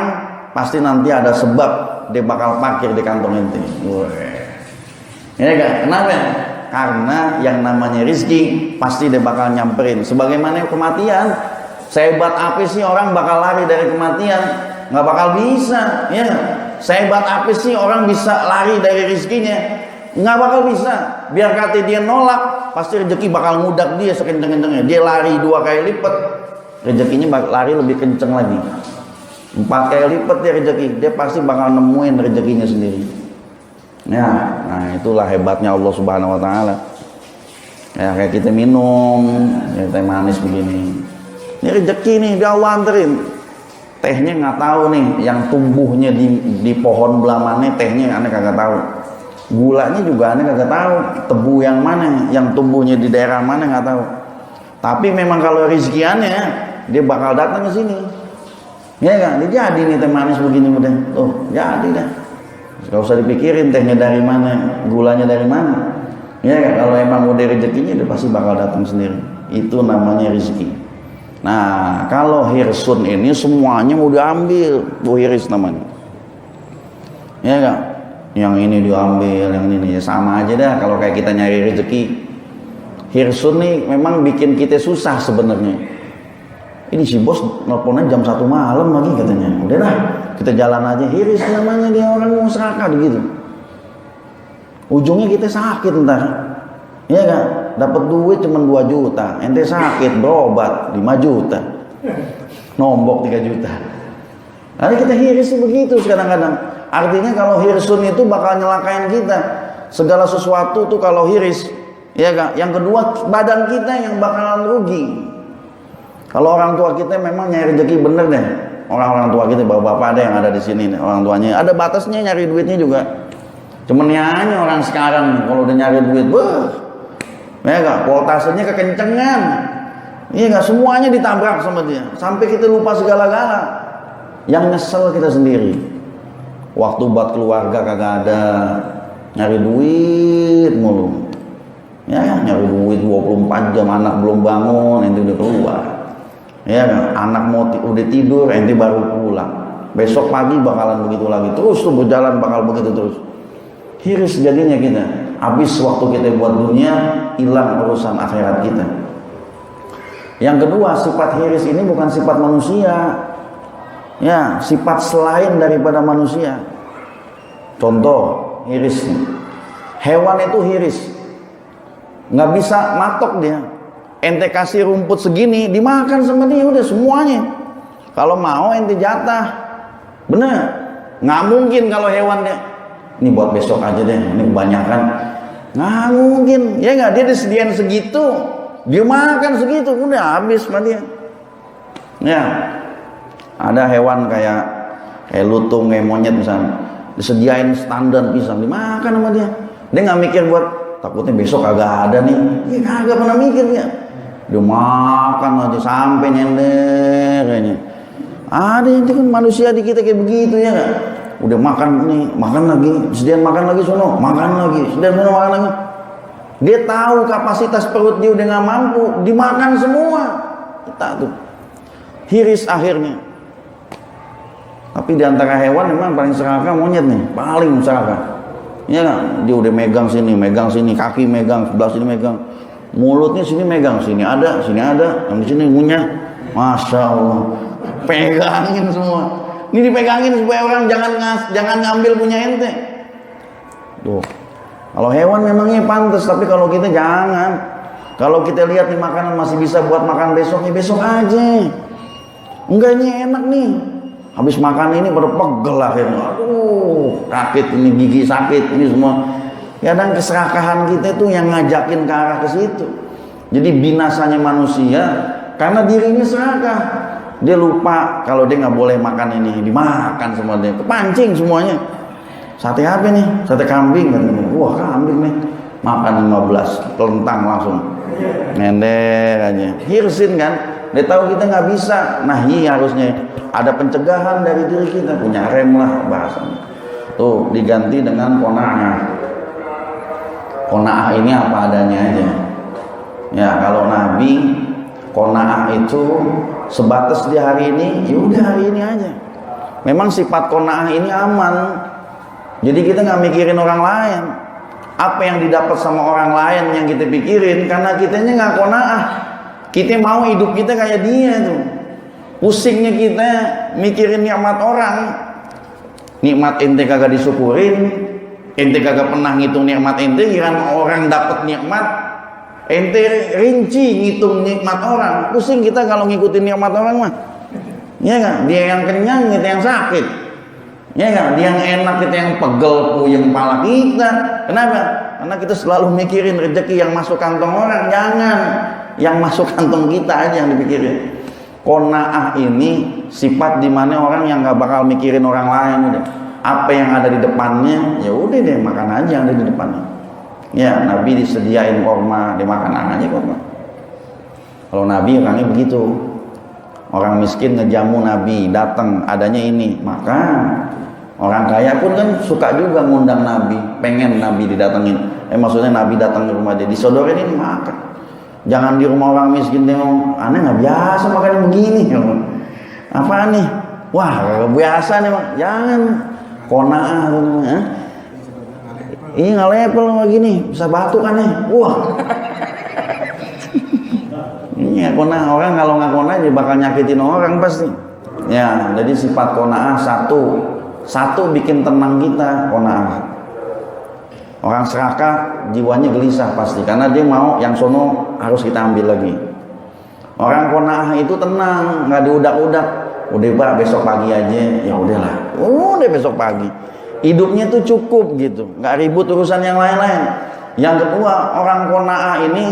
pasti nanti ada sebab dia bakal parkir di kantong ente. Ya kan? Kenapa? Karena yang namanya rezeki pasti dia bakal nyamperin. Sebagaimana kematian, sehebat apa sih orang bakal lari dari kematian? Nggak bakal bisa. Ya, sehebat apa sih orang bisa lari dari rezekinya? Nggak bakal bisa. Biar kata dia nolak, pasti rezeki bakal ngudak dia sekenceng-kencengnya. Dia lari 2 kali lipat, rezekinya lari lebih kenceng lagi. 4 kali lipat dia rezeki, dia pasti bakal nemuin rezekinya sendiri. Ya, nah itulah hebatnya Allah Subhanahu wa taala. Ya kayak kita minum ya, teh manis begini. Ini rezeki nih, dia Allah anterin. Tehnya nggak tahu nih, yang tumbuhnya di pohon belamannya tehnya aneh kagak tahu. Gulanya juga aneh kagak tahu. Tebu yang mana, yang tumbuhnya di daerah mana nggak tahu. Tapi memang kalau rezekiannya dia bakal datang ke sini. Ya kan? Dia jadi nih teh manis begini mudah. Tuh, jadi dah. Gak usah dipikirin tehnya dari mana, gulanya dari mana. Ya kan? Kalau emang udah rezekinya dia pasti bakal datang sendiri. Itu namanya rezeki. Nah, kalau hirsun ini semuanya mau diambil, tuh hiris namanya. Ya kan? Yang ini diambil, yang ini ya sama aja dah kalau kayak kita nyari rezeki. Hirsun nih memang bikin kita susah sebenarnya. Ini si bos nelponnya jam 1 malam lagi katanya. Udah lah, kita jalan aja. Hiris namanya, dia orang mau serakah gitu. Ujungnya kita sakit ntar. Iya kan? Dapat duit cuma 2 juta. Ente sakit berobat 5 juta. Nombok 3 juta. Nanti kita hiris begitu kadang-kadang. Artinya kalau hirsun itu bakal nyelakain kita. Segala sesuatu tuh kalau hiris, ya kan? Yang kedua badan kita yang bakalan rugi. Kalau orang tua kita memang nyari rezeki bener deh. Orang-orang tua kita, bapak-bapak ada yang ada di sini nih, orang tuanya ada batasnya nyari duitnya juga. Cuman nyanyi orang sekarang kalau udah nyari duit, ya gak, voltasenya kekencengan. Iya gak, semuanya ditabrak sama dia. Sampai kita lupa segala-gala. Yang nyesel kita sendiri. Waktu buat keluarga kagak ada, nyari duit mulu. Ya, nyari duit 24 jam, anak belum bangun, ente udah keluar. Ya kan, anak mau udah tidur, ente baru besok pagi bakalan begitu lagi, terus tuh berjalan bakal begitu terus. Hiris jadinya kita. Habis waktu kita buat dunia, hilang urusan akhirat kita. Yang kedua, sifat hiris ini bukan sifat manusia. Ya, sifat selain daripada manusia. Contoh, hiris. Hewan itu hiris. Nggak bisa matok dia. Ente kasih rumput segini, dimakan sama dia udah semuanya. Kalau mau ente jatah. Bener. Nggak mungkin kalau hewan dia, ini buat besok aja deh, ini kebanyakan. Nggak mungkin. Ya nggak, dia disediain segitu, dia makan segitu, udah habis sama dia. Ya, ada hewan kayak lutung, kayak monyet misalnya, disediain standar pisang, dimakan sama dia. Dia nggak mikir buat takutnya besok kagak ada nih. Dia kagak pernah mikir dia. Dia makan aja sampai nyender kayaknya. Ada itu kan manusia di kita kayak begitu ya nggak? Udah makan nih, makan lagi, sediain makan lagi sono, makan lagi, sediain sono makan lagi. Dia tahu kapasitas perut dia udah nggak mampu, dimakan semua. Kita tuh hiris akhirnya. Tapi di antara hewan memang paling serakah monyet nih, paling serakah. Ya kan? Dia udah megang sini, kaki megang, sebelah sini megang, mulutnya sini megang, sini ada, yang di sini ngunyah. Masya Allah, pegangin semua. Ini dipegangin supaya orang jangan ngambil punya ente. Tuh. Kalau hewan memangnya pantas, tapi kalau kita jangan. Kalau kita lihat nih makanan masih bisa buat makan besok, ya besok aja. Enggak, ini enak nih. Habis makan ini pada pegel akhirnya. Aduh, sakit ini, gigi sakit ini semua. Kadang keserakahan kita tuh yang ngajakin ke arah ke situ. Jadi binasanya manusia karena dirinya serakah. Dia lupa kalau dia nggak boleh makan ini, dimakan semua dia, kepancing semuanya. Sate apa nih? Sate kambing kan? Wah, kambing nih, makan 15 telentang langsung, ngender aja, hirsin kan? Dia tahu kita nggak bisa. Nah, iya harusnya ada pencegahan dari diri kita, punya rem lah bahasanya. Tuh diganti dengan qanaah. Qanaah ini apa adanya aja. Ya, kalau Nabi qanaah itu sebatas di hari ini, ya udah hari ini aja. Memang sifat qanaah ini aman. Jadi kita nggak mikirin orang lain. Apa yang didapat sama orang lain yang kita pikirin, karena kitanya nggak qanaah. Kita mau hidup kita kayak dia tuh. Pusingnya kita mikirin nikmat orang. Nikmat ente kagak disyukurin, ente kagak pernah ngitung nikmat ente, kira orang dapat nikmat, ente rinci ngitung nikmat orang. Pusing kita kalau ngikutin nikmat orang mah. Ya kan? Dia yang kenyang, kita yang sakit. Ya kan? Dia yang enak, kita yang pegel puyeng kepala kita. Kenapa? Karena kita selalu mikirin rezeki yang masuk kantong orang. Jangan, yang masuk kantong kita aja yang dipikirin. Qanaah ini sifat dimana orang yang nggak bakal mikirin orang lain udah. Apa yang ada di depannya, ya udah deh makan aja yang ada di depannya. Ya, Nabi disediain korma, dimakan aja korma. Kalau Nabi orangnya begitu. Orang miskin ngejamu Nabi, datang adanya ini, makan. Orang kaya pun kan suka juga ngundang Nabi, pengen Nabi didatengin. Maksudnya Nabi datang ke rumah dia, disodorin ini makan. Jangan di rumah orang miskin tengok, aneh nggak biasa makan begini. Apa nih? Wah, nggak biasa nih, jangan. Qanaah, ini nggak level begini, bisa batuk kan nih. Wah. Ini qanaah, orang kalau nggak qanaah dia bakal nyakitin orang pasti. Ya, jadi sifat qanaah satu bikin tenang kita, qanaah. Orang serakah jiwanya gelisah pasti, karena dia mau yang sono harus kita ambil lagi. Orang qanaah itu tenang, nggak diudak-udak. Udah Pak, besok pagi aja, ya udahlah. Udah besok pagi. Hidupnya tuh cukup gitu, nggak ribut urusan yang lain-lain. Yang kedua, orang qanaah ini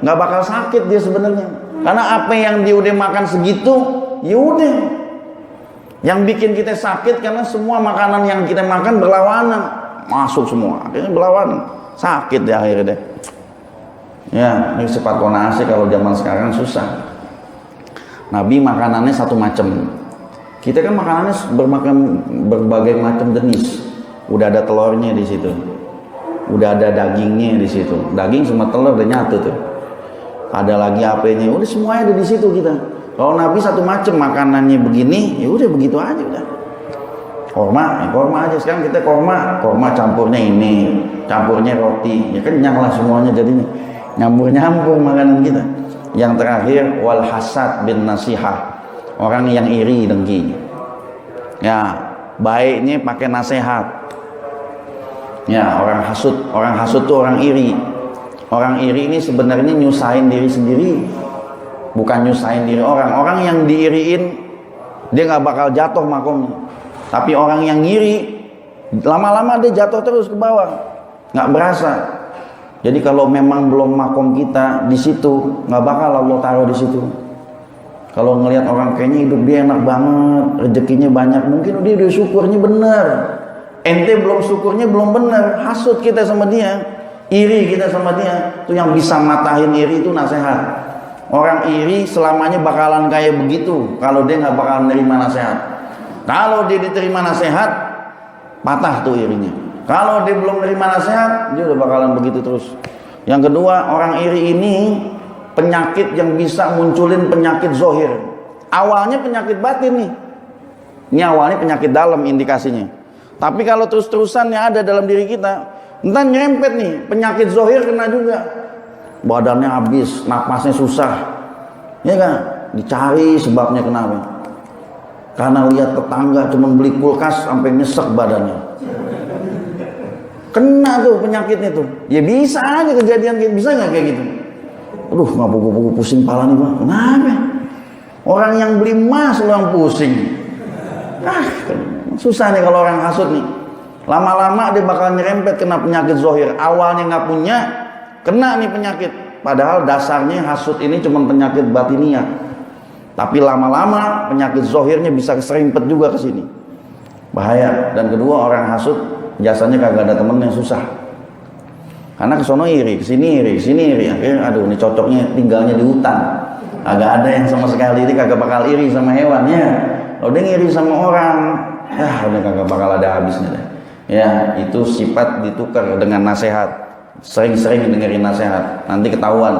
nggak bakal sakit dia sebenarnya, karena apa yang dia udah makan segitu, ya udah. Yang bikin kita sakit karena semua makanan yang kita makan berlawanan, masuk semua, akhirnya berlawanan, sakit deh akhirnya deh. Ya, ini sifat qanaah sih kalau zaman sekarang susah. Nabi makanannya satu macam. Kita kan makanannya berbagai macam jenis. Udah ada telurnya di situ, udah ada dagingnya di situ. Daging sama telur udah nyatu tuh. Ada lagi apanya, udah semuanya ada di situ kita. Kalau Nabi satu macam makanannya begini, ya udah begitu aja udah. Korma, korma aja. Sekarang kita korma campurnya ini, campurnya roti, ya kenyang lah semuanya jadinya. Nyampur makanan kita. Yang terakhir wal hasad bin nasihah, orang yang iri dengki. Ya, baiknya pakai nasihat. Ya, orang hasud tuh orang iri. Orang iri ini sebenarnya nyusahin diri sendiri, bukan nyusahin diri orang. Orang yang diiriin dia nggak bakal jatuh makomnya, tapi orang yang ngiri lama-lama dia jatuh terus ke bawah, nggak berasa. Jadi kalau memang belum makom kita di situ, nggak bakal Allah taruh di situ. Kalau ngelihat orang kayaknya hidup dia enak banget, rezekinya banyak, mungkin dia udah syukurnya bener. Ente belum syukurnya belum bener, hasud kita sama dia, iri kita sama dia. Itu yang bisa matahin iri itu nasihat. Orang iri selamanya bakalan kayak begitu kalau dia nggak bakalan nerima nasihat. Kalau dia diterima nasihat, patah tuh irinya. Kalau dia belum nerima nasihat, dia udah bakalan begitu terus. Yang kedua, orang iri ini penyakit yang bisa munculin penyakit zohir. Awalnya penyakit batin nih. Ini awalnya penyakit dalam indikasinya. Tapi kalau terus-terusan yang ada dalam diri kita, entar nyerempet nih, penyakit zohir kena juga. Badannya habis, napasnya susah. Ya kan? Dicari sebabnya kenapa. Karena lihat tetangga cuma beli kulkas sampai nyesek badannya. Kena tuh penyakitnya tuh. Ya bisa aja kejadian kayak, bisa nggak kayak gitu? Aduh, ngapu-ngapu pusing pala nih bang. Kenapa? Orang yang beli emas yang pusing. Susah nih kalau orang hasud nih. Lama-lama dia bakal nyerempet kena penyakit zohir. Awalnya nggak punya, kena nih penyakit. Padahal dasarnya hasud ini cuma penyakit batiniah. Tapi lama-lama penyakit zohirnya bisa keserimpet juga ke sini. Bahaya. Dan kedua, orang hasud biasanya kagak ada temen yang susah. Karena kesono iri, kesini iri, kesini iri. Akhirnya aduh ini cocoknya tinggalnya di hutan. Agak ada yang sama sekali ini kagak bakal iri sama hewan ya. Kalau dia ngiri sama orang, udah kagak bakal ada habisnya deh. Ya, itu sifat ditukar dengan nasihat. Sering-sering dengerin nasihat. Nanti ketahuan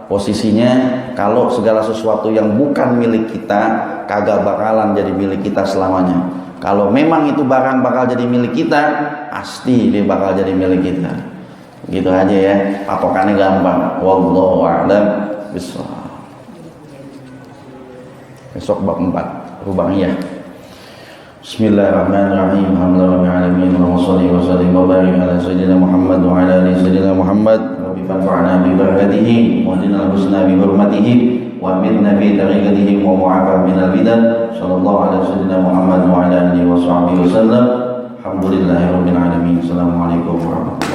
posisinya kalau segala sesuatu yang bukan milik kita kagak bakalan jadi milik kita selamanya. Kalau memang itu barang bakal jadi milik kita, pasti dia bakal jadi milik kita. Gitu aja ya, patokannya gampang. Wallahu a'lam bishawab. Besok bab 4 rubaiyah. Bismillahirrahmanirrahim. Alhamdulillahirabbil alamin. Wa shalli wa sallim wa barik ala sayyidina Muhammad wa ala ali sayyidina Muhammad. Rabbi fanfa'na bi barakatihi wa dinal husna bi hurmatihi wa amitna bi tariqatihi wa mu'afah min al-bidan. Sallallahu ala sayyidina Muhammad wa ala alihi wa sahbihi wasallam. Alhamdulillahirabbil alamin. Assalamualaikum warahmatullahi wabarakatuh.